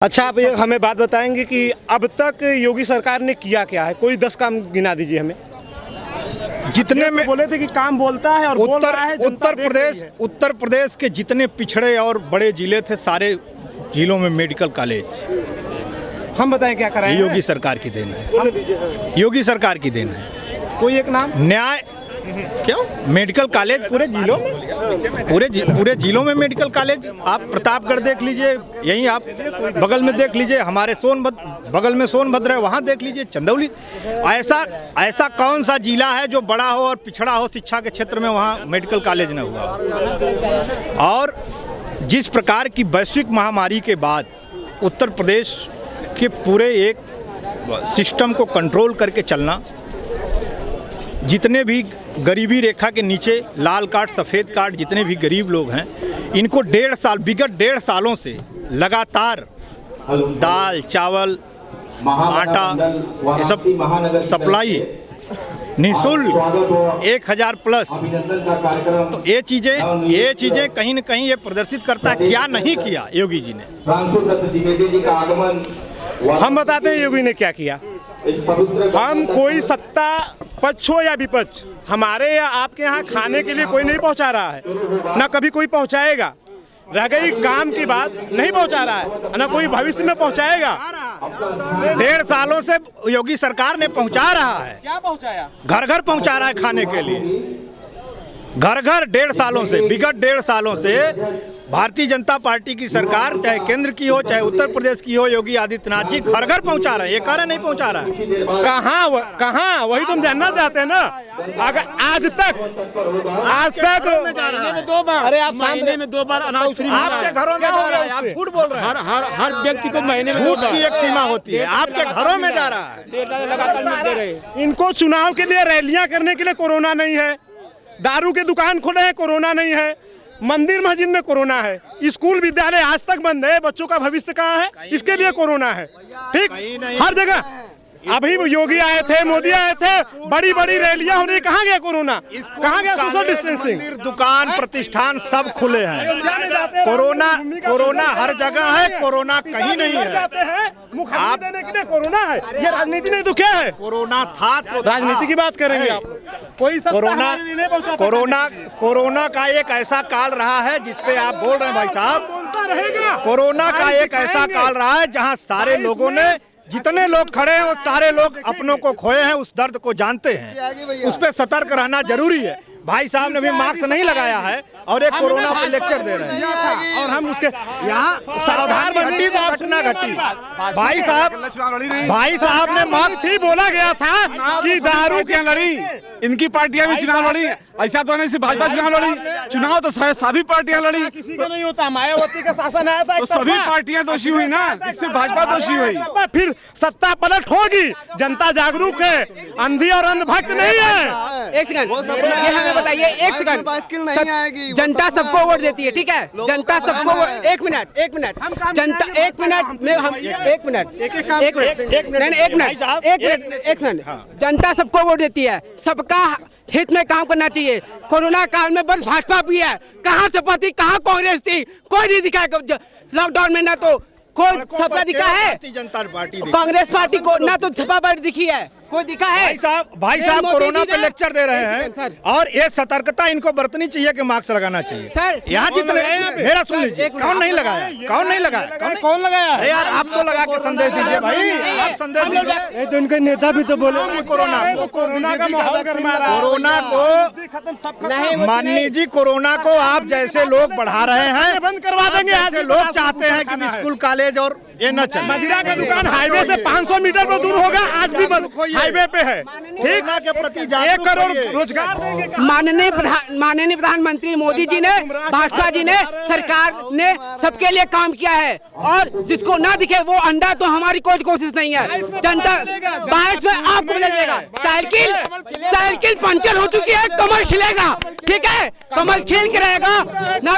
अच्छा, आप ये हमें बात बताएंगे कि अब तक योगी सरकार ने किया क्या है? कोई 10 काम गिना दीजिए हमें। जितने में बोले थे कि काम बोलता है और बोल रहा है, उत्तर प्रदेश के जितने पिछड़े और बड़े जिले थे, सारे जिलों में मेडिकल कॉलेज हम बताएं क्या कराएं? योगी सरकार की देन है। योगी सरकार की देन है। कोई एक नाम? न्याय क्यों? मेडिकल कॉलेज पूरे जिलों में, पूरे जिलों में मेडिकल कॉलेज। आप प्रतापगढ़ देख लीजिए, यहीं आप बगल में देख लीजिए, हमारे बगल में सोनभद्र है, वहाँ देख लीजिए, चंदौली। ऐसा कौन सा जिला है जो बड़ा हो और पिछड़ा हो शिक्षा के क्षेत्र में, वहाँ मेडिकल कॉलेज न हुआ? और जिस प्रकार की वैश्विक महामारी के बाद उत्तर प्रदेश के पूरे एक सिस्टम को कंट्रोल करके चलना, जितने भी गरीबी रेखा के नीचे लाल कार्ड सफ़ेद कार्ड जितने भी गरीब लोग हैं, इनको विगत 1.5 सालों से लगातार दाल चावल आटा ये सब सप्लाई निःशुल्क 1000 प्लस। तो ये चीज़ें कहीं न कहीं ये प्रदर्शित करता है क्या नहीं किया योगी जी ने। हम बताते हैं योगी ने क्या किया। हम कोई सत्ता पक्ष हो या विपक्ष, हमारे या आपके यहाँ खाने के लिए कोई नहीं पहुँचा रहा है, ना कभी कोई पहुँचाएगा। रह गई काम की बात, नहीं पहुँचा रहा है, ना कोई भविष्य में पहुँचाएगा। 1.5 सालों से योगी सरकार ने पहुँचा रहा है। क्या पहुँचाया? घर घर पहुँचा रहा है खाने के लिए, घर घर 1.5 सालों से, विगत 1.5 सालों से भारतीय जनता पार्टी की सरकार, चाहे केंद्र की हो चाहे उत्तर प्रदेश की हो, योगी आदित्यनाथ जी घर घर पहुंचा रहे हैं। ये कारण नहीं पहुंचा रहा है। कहाँ वही तुम जानना चाहते हैं ना। अगर आज तक अरे आप महीने में 2 बार अनाज फ्री, आपके घरों में जा रहा है, आप झूठ बोल रहे हैं। हर व्यक्ति को महीने में झूठ की एक सीमा होती है, आपके घरों में जा रहा है। लगातार मिल दे रहे। इनको चुनाव के लिए रैलियां करने के लिए कोरोना नहीं है, दारू के दुकान खोले हैं कोरोना नहीं है, मंदिर मस्जिद में कोरोना है, स्कूल विद्यालय आज तक बंद है, बच्चों का भविष्य कहाँ है, इसके लिए कोरोना है। ठीक, हर जगह। अभी योगी आए थे, मोदी आए थे, बड़ी बड़ी रैलियां हो रही, कहाँ गया कोरोना? कहाँ गया सोशल डिस्टेंसिंग? दुकान प्रतिष्ठान सब खुले हैं। कोरोना हर जगह है, कोरोना कहीं नहीं है। आप देने के लिए कोरोना है, ये राजनीति नहीं तो क्या है? कोरोना था तो राजनीति की बात करेंगे आप? कोई कोरोना का एक ऐसा काल रहा है जिसपे आप बोल रहे हैं भाई साहब, बोलता रहेगा। कोरोना का एक ऐसा काल रहा है जहां सारे लोगों ने, जितने लोग खड़े हैं वो सारे लोग अपनों को खोए हैं, उस दर्द को जानते हैं, उस पर सतर्क रहना जरूरी है। भाई साहब ने भी मास्क नहीं लगाया है और एक कोरोना पे लेक्चर दे रहे हैं, और हम उसके यहाँ सावधान घटी तो घटना घटी। भाई साहब ने मास्क ही बोला गया था कि दारू की लड़ी, इनकी पार्टियां भी चुनाव लड़ी, ऐसा तो नहीं सिर्फ भाजपा चुनाव लड़ी, चुनाव तो सभी पार्टियां लड़ी। किसी का नहीं होता, मायावती का शासन आया था, तो सभी पार्टियां दोषी हुई ना, सिर्फ भाजपा दोषी हुई। फिर सत्ता पलट होगी, जनता जागरूक है, अंधी और अंधभक्त नहीं है। एक सेकंड, ये हमें बताइए, एक सेकंड, जनता सबको वोट देती है, ठीक है? जनता सबको, एक मिनट जनता, एक मिनट, जनता सबको वोट देती है, सबका हित में काम करना चाहिए। कोरोना काल में बस भाजपा भी है, कहाँ सपा थी, कहाँ कांग्रेस थी, कोई नहीं दिखा लॉकडाउन में, ना तो कोई सपा दिखा है, जनता पार्टी कांग्रेस पार्टी को ना तो सपा पार्टी दिखी है, कोई दिखा है? भाई साहब कोरोना पे लेक्चर दे रहे हैं, और ये सतर्कता इनको बरतनी चाहिए कि मास्क लगाना चाहिए। सर यहाँ जितने, मेरा सुन लीजिए, कौन नहीं लगाया? कौन लगाया? यार आप तो लगा के संदेश दीजिए भाई, आप संदेश दीजिए। तो उनके नेता भी तो बोले कोरोना का माहौल गरमा रहा है। कोरोना को माननीय जी, कोरोना को आप जैसे लोग बढ़ा रहे हैं, बंद करवा देंगे। आज लोग चाहते हैं कि स्कूल कॉलेज और ये न चले। मदिरा का दुकान हाईवे से 500 मीटर पर दूर होगा, आज भी हाईवे पे है। ठीक, के प्रति 1 करोड़ रोजगार देंगे। माननीय प्रधानमंत्री मोदी जी ने, भाजपा जी ने, सरकार ने सबके लिए काम किया है, और जिसको ना दिखे वो अंधा, तो हमारी कोई कोशिश नहीं है। जनता 22 में आपको मिलेगा, साइकिल पंचर हो चुकी है, कमल खिलेगा, ठीक है? कमल खिल के रहेगा, ना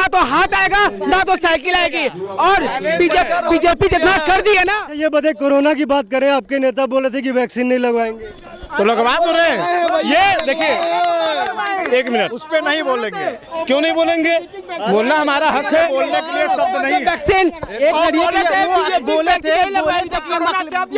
तो हाथ आएगा, ना तो साइकिल आएगी। और बीजेपी जितना कर दी है ना। ये बताइए, कोरोना की बात करें, आपके नेता बोले थे कि वैक्सीन नहीं लगवाएंगे। तो लगवा तो रहे। ये देखिए, एक मिनट, उस पर नहीं बोलेंगे। क्यों नहीं बोलेंगे? बोलना हमारा हक है। बोलने के लिए शब्द नहीं है। वैक्सीन एक बोले थे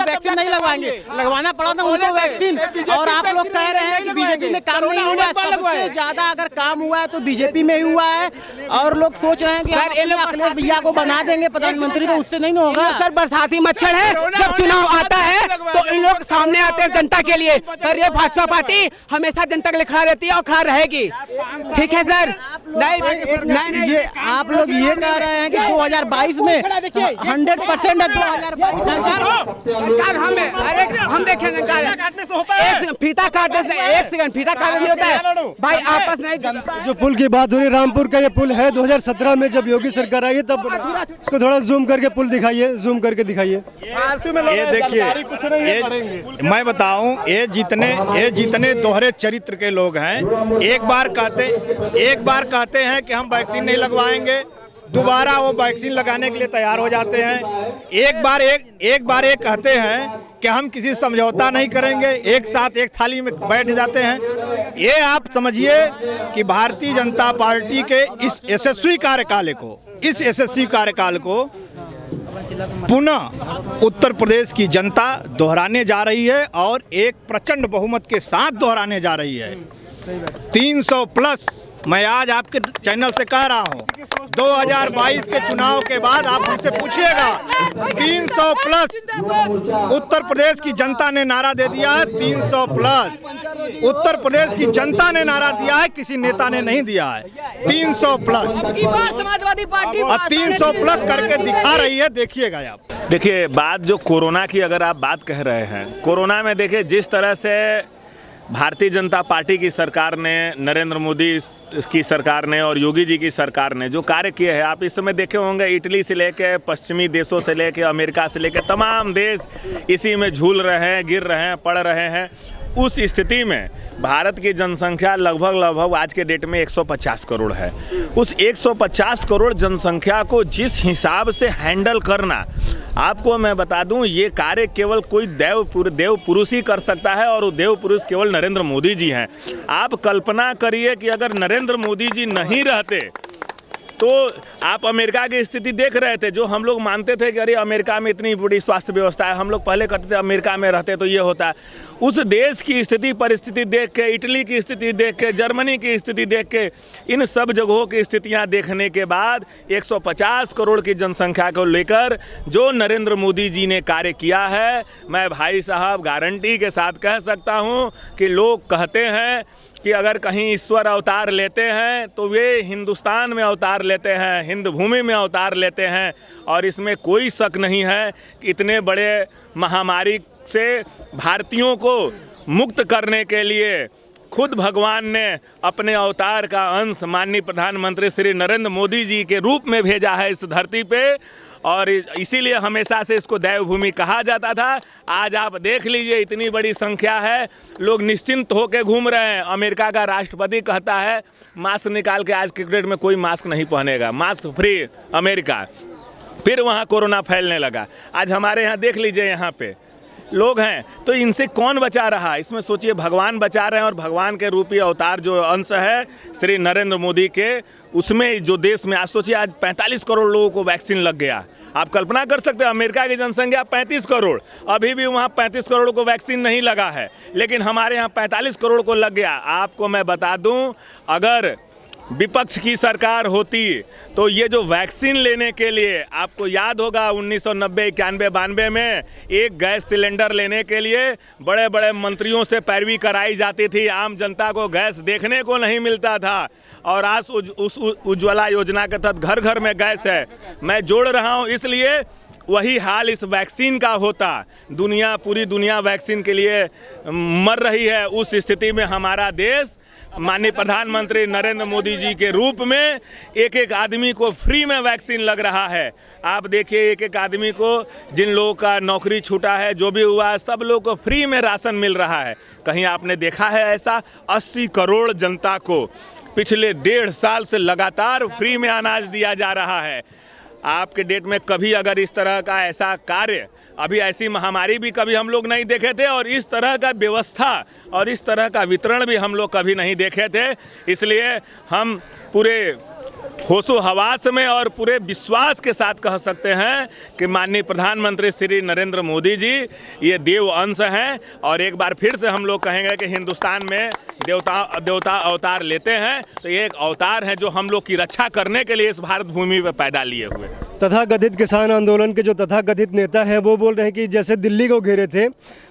वैक्सीन नहीं लगवाएंगे, लगवाना पड़ा था उनको वैक्सीन। और आप लोग कह रहे हैं कि बीजेपी में काम नहीं हुआ, सबसे ज्यादा अगर काम हुआ है तो बीजेपी में ही हुआ है। और लोग सोच रहे हैं कि अखिलेश भैया को बना देंगे प्रधानमंत्री, तो उससे नहीं होगा। सर बरसाती मच्छर है, जब चुनाव आता है तो इन लोग सामने आते हैं जनता के लिए, पर ये भाजपा पार्टी हमेशा जनता के लिए खड़ा रहती है और खड़ा रहेगी। ठीक है सर, नहीं ये आप लोग ये कह रहे हैं कि 2022 में 100% सरकार हम देखें फीता काटने से एक सेकंड फीता काटने नहीं होता है भाई, आपस में जो पुल की बात हो रही, रामपुर का ये पुल है 2017 में जब योगी सरकार आई है तब। इसको थोड़ा जूम करके पुल दिखाइए, जूम करके दिखाइए। ये देखिए, मैं बताऊं, ये जितने दोहरे चरित्र के लोग हैं, एक बार कहते हैं कि हम वैक्सीन नहीं लगवाएंगे, दोबारा वो वैक्सीन लगाने के लिए तैयार हो जाते हैं। एक बार एक कहते हैं कि हम किसी समझौता नहीं करेंगे, एक साथ एक थाली में बैठ जाते हैं। ये आप समझिए कि भारतीय जनता पार्टी के इस यशस्वी कार्यकाल को पुनः उत्तर प्रदेश की जनता दोहराने जा रही है और एक प्रचंड बहुमत के साथ दोहराने जा रही है। 300 प्लस, मैं आज आपके चैनल से कह रहा हूं, 2022 के चुनाव के बाद आप हमसे पूछिएगा, 300 प्लस उत्तर प्रदेश की जनता ने नारा दे दिया है। 300 प्लस उत्तर प्रदेश की जनता ने नारा दिया है, किसी नेता ने नहीं दिया है। 300 प्लस समाजवादी पार्टी और 300 प्लस करके दिखा रही है, देखिएगा आप। देखिए, बात जो कोरोना की अगर आप बात कह रहे हैं, कोरोना में देखिए जिस तरह से भारतीय जनता पार्टी की सरकार ने, नरेंद्र मोदी की सरकार ने और योगी जी की सरकार ने जो कार्य किए हैं, आप इस समय देखे होंगे, इटली से लेके पश्चिमी देशों से लेके अमेरिका से लेके तमाम देश इसी में झूल रहे हैं, गिर रहे हैं, पड़ रहे हैं। उस स्थिति में भारत की जनसंख्या लगभग आज के डेट में 150 करोड़ है। उस 150 करोड़ जनसंख्या को जिस हिसाब से हैंडल करना, आपको मैं बता दूं, ये कार्य केवल कोई देव पुरुष ही कर सकता है, और वो देव पुरुष केवल नरेंद्र मोदी जी हैं। आप कल्पना करिए कि अगर नरेंद्र मोदी जी नहीं रहते तो आप अमेरिका की स्थिति देख रहे थे, जो हम लोग मानते थे कि अरे अमेरिका में इतनी बड़ी स्वास्थ्य व्यवस्था है, हम लोग पहले कहते थे अमेरिका में रहते तो ये होता है। उस देश की स्थिति परिस्थिति देख के, इटली की स्थिति देख के, जर्मनी की स्थिति देख के, इन सब जगहों की स्थितियां देखने के बाद 150 करोड़ की जनसंख्या को लेकर जो नरेंद्र मोदी जी ने कार्य किया है, मैं भाई साहब गारंटी के साथ कह सकता हूं कि लोग कहते हैं कि अगर कहीं ईश्वर अवतार लेते हैं तो वे हिंदुस्तान में अवतार लेते हैं, हिंद भूमि में अवतार लेते हैं। और इसमें कोई शक नहीं है कि इतने बड़े महामारी से भारतीयों को मुक्त करने के लिए खुद भगवान ने अपने अवतार का अंश माननीय प्रधानमंत्री श्री नरेंद्र मोदी जी के रूप में भेजा है इस धरती पे, और इसीलिए हमेशा से इसको देवभूमि कहा जाता था। आज आप देख लीजिए, इतनी बड़ी संख्या है, लोग निश्चिंत होकर घूम रहे हैं। अमेरिका का राष्ट्रपति कहता है मास्क निकाल के आज के डेट में कोई मास्क नहीं पहनेगा, मास्क फ्री अमेरिका। फिर वहाँ कोरोना फैलने लगा। आज हमारे यहाँ देख लीजिए, यहाँ पे लोग हैं, तो इनसे कौन बचा रहा? इसमें सोचिए, भगवान बचा रहे हैं, और भगवान के रूपी अवतार जो अंश है श्री नरेंद्र मोदी के, उसमें जो देश में आज सोचिए, आज 45 करोड़ लोगों को वैक्सीन लग गया। आप कल्पना कर सकते हैं, अमेरिका की जनसंख्या 35 करोड़, अभी भी वहाँ 35 करोड़ को वैक्सीन नहीं लगा है, लेकिन हमारे यहाँ 45 करोड़ को लग गया। आपको मैं बता दूं, अगर विपक्ष की सरकार होती तो ये जो वैक्सीन लेने के लिए, आपको याद होगा 1990, 91, 92 में एक गैस सिलेंडर लेने के लिए बड़े बड़े मंत्रियों से पैरवी कराई जाती थी, आम जनता को गैस देखने को नहीं मिलता था। और आज उस उज्ज्वला योजना के तहत घर घर में गैस है। मैं जोड़ रहा हूँ इसलिए वही हाल इस वैक्सीन का होता। पूरी दुनिया वैक्सीन के लिए मर रही है। उस स्थिति में हमारा देश माननीय प्रधानमंत्री नरेंद्र मोदी जी के रूप में एक एक आदमी को फ्री में वैक्सीन लग रहा है। आप देखिए, एक एक आदमी को, जिन लोगों का नौकरी छूटा है, जो भी हुआ है, सब लोगों को फ्री में राशन मिल रहा है। कहीं आपने देखा है ऐसा? 80 करोड़ जनता को पिछले 1.5 साल से लगातार फ्री में अनाज दिया जा रहा है। आपके डेट में कभी अगर इस तरह का ऐसा कार्य, अभी ऐसी महामारी भी कभी हम लोग नहीं देखे थे और इस तरह का व्यवस्था और इस तरह का वितरण भी हम लोग कभी नहीं देखे थे। इसलिए हम पूरे होशो हवास में और पूरे विश्वास के साथ कह सकते हैं कि माननीय प्रधानमंत्री श्री नरेंद्र मोदी जी ये देव अंश हैं और एक बार फिर से हम लोग कहेंगे कि हिंदुस्तान में देवता अवतार लेते हैं तो ये एक अवतार है जो हम लोग की रक्षा करने के लिए इस भारत भूमि पर पैदा लिए हुए। तथाकथित किसान आंदोलन के जो तथाकथित नेता हैं वो बोल रहे हैं कि जैसे दिल्ली को घेरे थे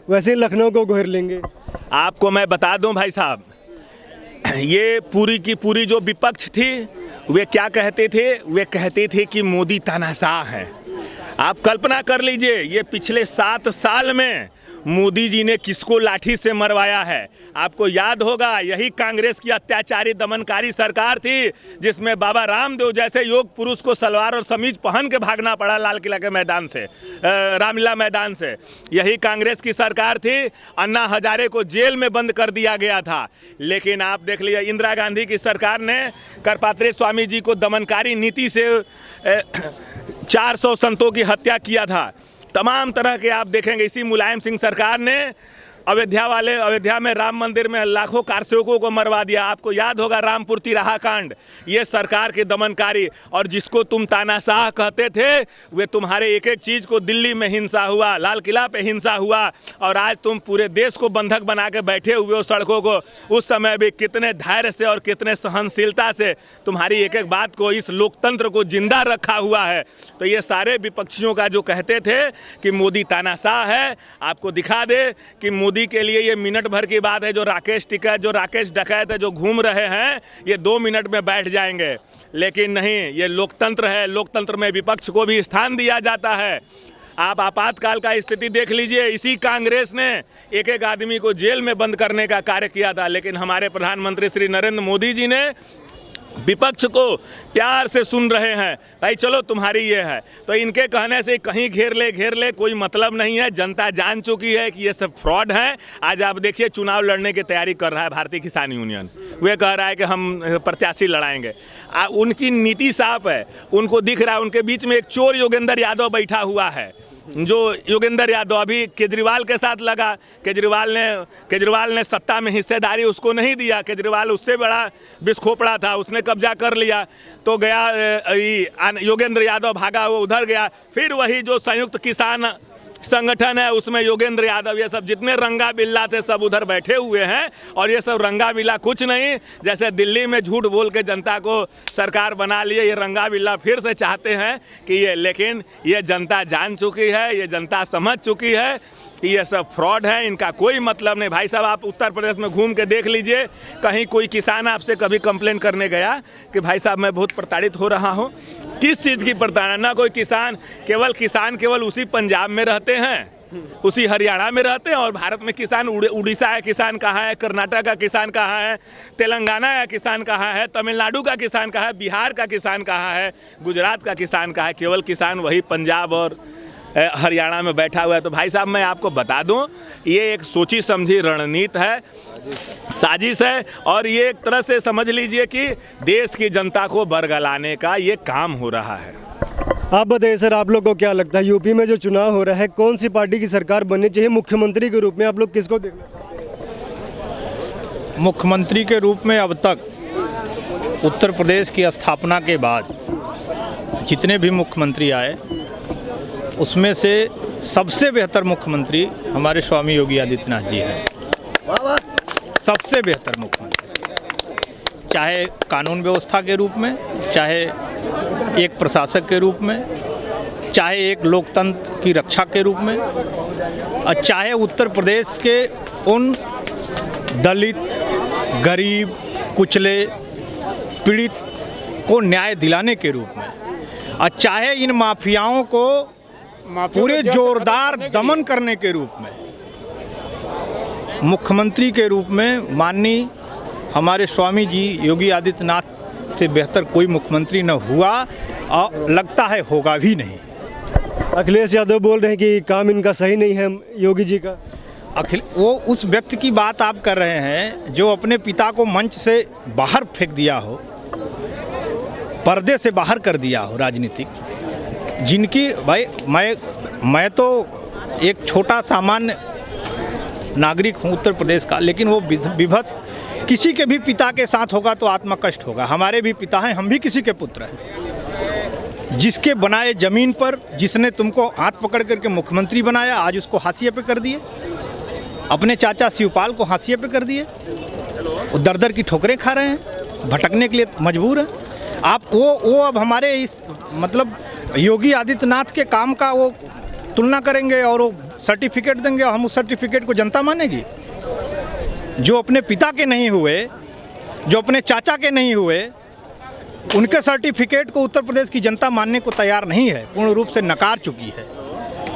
वैसे ही लखनऊ को घेर लेंगे। आपको मैं बता दूं भाई साहब, ये पूरी की पूरी जो विपक्ष थी वे क्या कहते थे, वे कहते थे कि मोदी तानाशाह हैं। आप कल्पना कर लीजिए ये पिछले 7 साल में मोदी जी ने किसको लाठी से मरवाया है। आपको याद होगा यही कांग्रेस की अत्याचारी दमनकारी सरकार थी जिसमें बाबा रामदेव जैसे योग पुरुष को सलवार और समीज पहन के भागना पड़ा लाल किला के मैदान से, रामलीला मैदान से। यही कांग्रेस की सरकार थी। अन्ना हजारे को जेल में बंद कर दिया गया था। लेकिन आप देख लीजिए इंदिरा गांधी की सरकार ने करपात्री स्वामी जी को दमनकारी नीति से 400 संतों की हत्या किया था। तमाम तरह के आप देखेंगे इसी मुलायम सिंह सरकार ने अयोध्या में राम मंदिर में लाखों कारसेवकों को मरवा दिया। आपको याद होगा रामपुर तिराहा कांड, ये सरकार की दमनकारी। और जिसको तुम तानाशाह कहते थे वे तुम्हारे एक एक चीज़ को, दिल्ली में हिंसा हुआ, लाल किला पे हिंसा हुआ और आज तुम पूरे देश को बंधक बना के बैठे हुए हो सड़कों को। उस समय भी कितने धैर्य से और कितने सहनशीलता से तुम्हारी एक एक बात को, इस लोकतंत्र को जिंदा रखा हुआ है। तो ये सारे विपक्षियों का जो कहते थे कि मोदी तानाशाह है, आपको दिखा दे कि मोदी के लिए ये मिनट भर की बात है। जो राकेश डकैत है जो घूम रहे हैं ये 2 मिनट में बैठ जाएंगे, लेकिन नहीं, ये लोकतंत्र है। लोकतंत्र में विपक्ष को भी स्थान दिया जाता है। आप आपातकाल का स्थिति देख लीजिए, इसी कांग्रेस ने एक एक आदमी को जेल में बंद करने का कार्य किया था। लेकिन हमारे प्रधानमंत्री श्री नरेंद्र मोदी जी ने विपक्ष को प्यार से सुन रहे हैं, भाई चलो तुम्हारी ये है। तो इनके कहने से कहीं घेर ले कोई मतलब नहीं है। जनता जान चुकी है कि ये सब फ्रॉड है। आज आप देखिए चुनाव लड़ने की तैयारी कर रहा है भारतीय किसान यूनियन, वे कह रहा है कि हम प्रत्याशी लड़ाएंगे। उनकी नीति साफ है, उनको दिख रहा है। उनके बीच में एक चोर योगेंद्र यादव बैठा हुआ है, जो योगेंद्र यादव अभी केजरीवाल के साथ लगा। केजरीवाल ने सत्ता में हिस्सेदारी उसको नहीं दिया। केजरीवाल उससे बड़ा बिस्खोपड़ा था, उसने कब्जा कर लिया तो गया योगेंद्र यादव भागा वो उधर गया। फिर वही जो संयुक्त किसान संगठन है उसमें योगेंद्र यादव ये सब जितने रंगा बिल्ला थे सब उधर बैठे हुए हैं। और ये सब रंगा बिल्ला कुछ नहीं, जैसे दिल्ली में झूठ बोल के जनता को सरकार बना लिए, ये रंगा बिल्ला फिर से चाहते हैं कि ये, लेकिन ये जनता जान चुकी है, ये जनता समझ चुकी है कि ये सब फ्रॉड है, इनका कोई मतलब नहीं। भाई साहब आप उत्तर प्रदेश में घूम के देख लीजिए, कहीं कोई किसान आपसे कभी कंप्लेन करने गया कि भाई साहब मैं बहुत प्रताड़ित हो रहा हूँ? किस चीज़ की प्रताड़ना? ना कोई किसान केवल उसी पंजाब में रहते हैं, उसी हरियाणा में रहते हैं। और भारत में किसान उड़ीसा का किसान कहाँ है, कर्नाटक का किसान कहाँ है, तेलंगाना का किसान कहाँ है, तमिलनाडु का किसान कहाँ है, बिहार का किसान कहाँ है, गुजरात का किसान कहाँ है? केवल किसान वही पंजाब और हरियाणा में बैठा हुआ है। तो भाई साहब मैं आपको बता दूं ये एक सोची समझी रणनीति है, साजिश है। और ये एक तरह से समझ लीजिए कि देश की जनता को बरगलाने का ये काम हो रहा है। आप बताइए सर, आप लोग को क्या लगता है यूपी में जो चुनाव हो रहा है कौन सी पार्टी की सरकार बननी चाहिए? मुख्यमंत्री के रूप में आप लोग किसको देखना चाहते हैं? मुख्यमंत्री के रूप में अब तक उत्तर प्रदेश की स्थापना के बाद जितने भी मुख्यमंत्री आए उसमें से सबसे बेहतर मुख्यमंत्री हमारे स्वामी योगी आदित्यनाथ जी हैं। सबसे बेहतर मुख्यमंत्री, चाहे कानून व्यवस्था के रूप में, चाहे एक प्रशासक के रूप में, चाहे एक लोकतंत्र की रक्षा के रूप में, और चाहे उत्तर प्रदेश के उन दलित, गरीब, कुचले, पीड़ित को न्याय दिलाने के रूप में, और चाहे इन माफियाओं को पूरे जोरदार दमन करने के रूप में। मुख्यमंत्री के रूप में माननीय हमारे स्वामी जी योगी आदित्यनाथ से बेहतर कोई मुख्यमंत्री न हुआ और लगता है होगा भी नहीं। अखिलेश यादव बोल रहे हैं कि काम इनका सही नहीं है योगी जी का। वो उस व्यक्ति की बात आप कर रहे हैं जो अपने पिता को मंच से बाहर फेंक दिया हो, पर्दे से बाहर कर दिया हो राजनीतिक, जिनकी भाई मैं तो एक छोटा सामान्य नागरिक हूँ उत्तर प्रदेश का, लेकिन वो विभत्स किसी के भी पिता के साथ होगा तो आत्मा कष्ट होगा। हमारे भी पिता हैं, हम भी किसी के पुत्र हैं। जिसके बनाए ज़मीन पर जिसने तुमको हाथ पकड़ करके मुख्यमंत्री बनाया, आज उसको हाशिए पे कर दिए। अपने चाचा शिवपाल को हाशिए पे कर दिए। वो दर दर की ठोकरें खा रहे हैं, भटकने के लिए मजबूर हैं। आप वो अब हमारे इस मतलब योगी आदित्यनाथ के काम का वो तुलना करेंगे और वो सर्टिफिकेट देंगे और हम उस सर्टिफिकेट को जनता मानेगी? जो अपने पिता के नहीं हुए, जो अपने चाचा के नहीं हुए, उनके सर्टिफिकेट को उत्तर प्रदेश की जनता मानने को तैयार नहीं है, पूर्ण रूप से नकार चुकी है,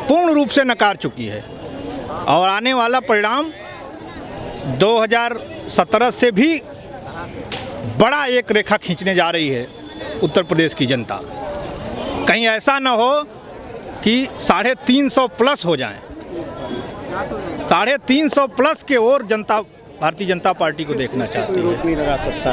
पूर्ण रूप से नकार चुकी है। और आने वाला परिणाम 2017 से भी बड़ा एक रेखा खींचने जा रही है उत्तर प्रदेश की जनता। कहीं ऐसा ना हो कि 350 प्लस हो जाएं, 350 प्लस के और जनता भारतीय जनता पार्टी को देखना चाहती है। नहीं लगा सकता।